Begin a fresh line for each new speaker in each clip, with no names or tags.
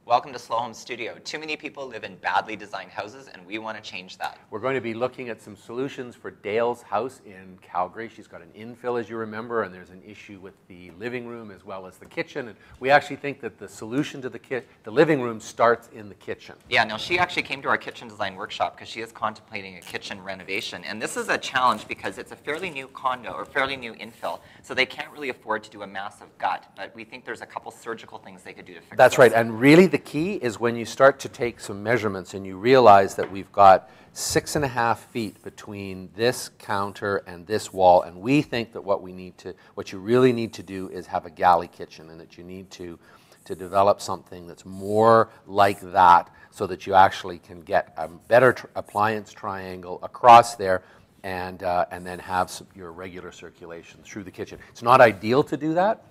Welcome to Slowhome Studio. Too many people live in badly designed houses, and we want to change that.
We're going to be looking at some solutions for Dayle's house in Calgary. She's got an infill, as you remember, and there's an issue with the living room as well as the kitchen. And we actually think that the solution to the living room starts in the kitchen.
Yeah, no, she actually came to our kitchen design workshop because she is contemplating a kitchen renovation. And this is a challenge because it's a fairly new condo or fairly new infill, so they can't really afford to do a massive gut. But we think there's a couple surgical things they could do to fix
That's
this.
right, and really the key is when you start to take some measurements and you realize that we've got 6.5 feet between this counter and this wall, and we think that what you really need to do is have a galley kitchen, and that you need to develop something that's more like that so that you actually can get a better appliance triangle across there and then have your regular circulation through the kitchen. It's not ideal to do that,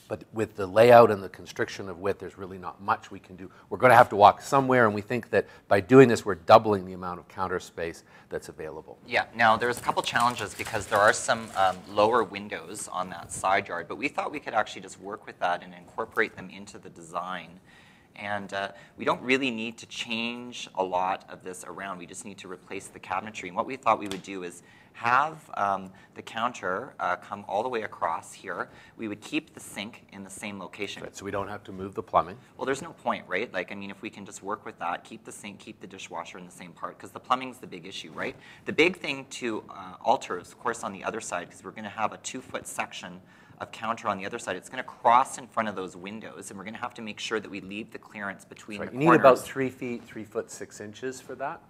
but with the layout and the constriction of width, there's really not much we can do. We're going to have to walk somewhere, and we think that by doing this, we're doubling the amount of counter space that's available.
Yeah, now there's a couple challenges because there are some lower windows on that side yard, but we thought we could actually just work with that and incorporate them into the design. And we don't really need to change a lot of this around. We just need to replace the cabinetry. And what we thought we would do is have the counter come all the way across here. We would keep the sink in the same location.
Right, so we don't have to move the plumbing.
Well, there's no point, right? Like, I mean, if we can just work with that, keep the sink, keep the dishwasher in the same part, because the plumbing's the big issue, right? The big thing to alter is, of course, on the other side, because we're going to have a 2-foot section of counter on the other side. It's going to cross in front of those windows, and we're going to have to make sure that we leave the clearance between the corners.
You need about 3 feet, 3 foot 6 inches for that.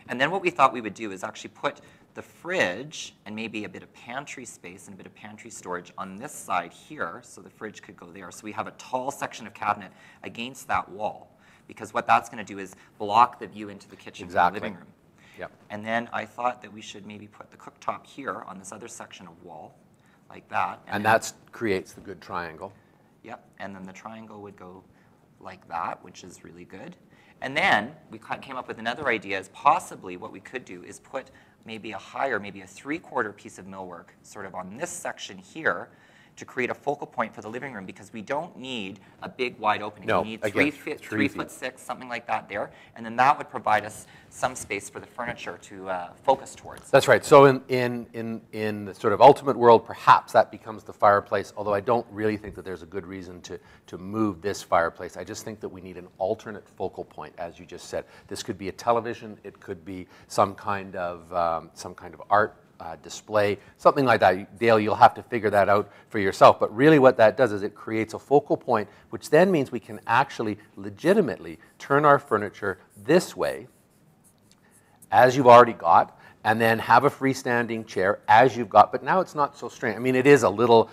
And then what we thought we would do is actually put the fridge and maybe a bit of pantry space and a bit of pantry storage on this side here, so the fridge could go there. So we have a tall section of cabinet against that wall, because what that's going to do is block the view into the kitchen and the living room.
Yep.
And then I thought that we should maybe put the cooktop here on this other section of wall, like that.
And that creates the good triangle.
Yep, and then the triangle would go like that, which is really good. And then we came up with another idea, is possibly what we could do is put maybe a 3/4 piece of millwork sort of on this section here to create a focal point for the living room, because we don't need a big wide opening.
No,
we need
again,
3 foot 6, something like that there, and then that would provide us some space for the furniture to focus towards.
That's right. So in the sort of ultimate world, perhaps that becomes the fireplace, although I don't really think that there's a good reason to move this fireplace. I just think that we need an alternate focal point, as you just said. This could be a television, it could be some kind of art display, something like that. Dayle, you'll have to figure that out for yourself. But really what that does is it creates a focal point, which then means we can actually legitimately turn our furniture this way, as you've already got, and then have a freestanding chair as you've got. But now it's not so strange. I mean, it is a little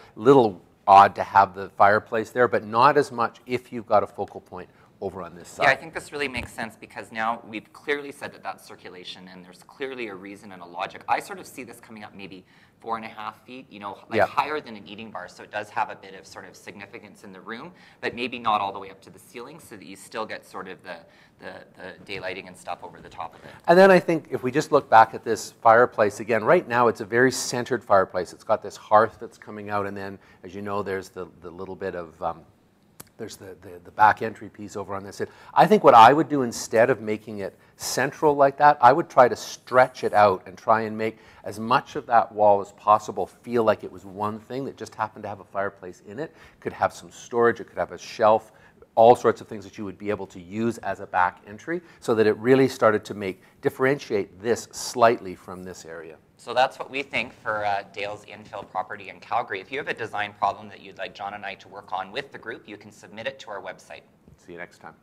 odd to have the fireplace there, but not as much if you've got a focal point over on this side.
Yeah, I think this really makes sense, because now we've clearly said that that's circulation, and there's clearly a reason and a logic. I sort of see this coming up maybe 4.5 feet, you know, like higher than an eating bar, so it does have a bit of sort of significance in the room, but maybe not all the way up to the ceiling, so that you still get sort of the daylighting and stuff over the top of it.
And then I think if we just look back at this fireplace again, right now it's a very centered fireplace. It's got this hearth that's coming out, and then, as you know, there's the little bit of there's the back entry piece over on this side. I think what I would do, instead of making it central like that, I would try to stretch it out and try and make as much of that wall as possible feel like it was one thing that just happened to have a fireplace in it. Could have some storage, it could have a shelf, all sorts of things that you would be able to use as a back entry, so that it really started to differentiate this slightly from this area.
So that's what we think for Dayle's infill property in Calgary. If you have a design problem that you'd like John and I to work on with the group, you can submit it to our website.
See you next time.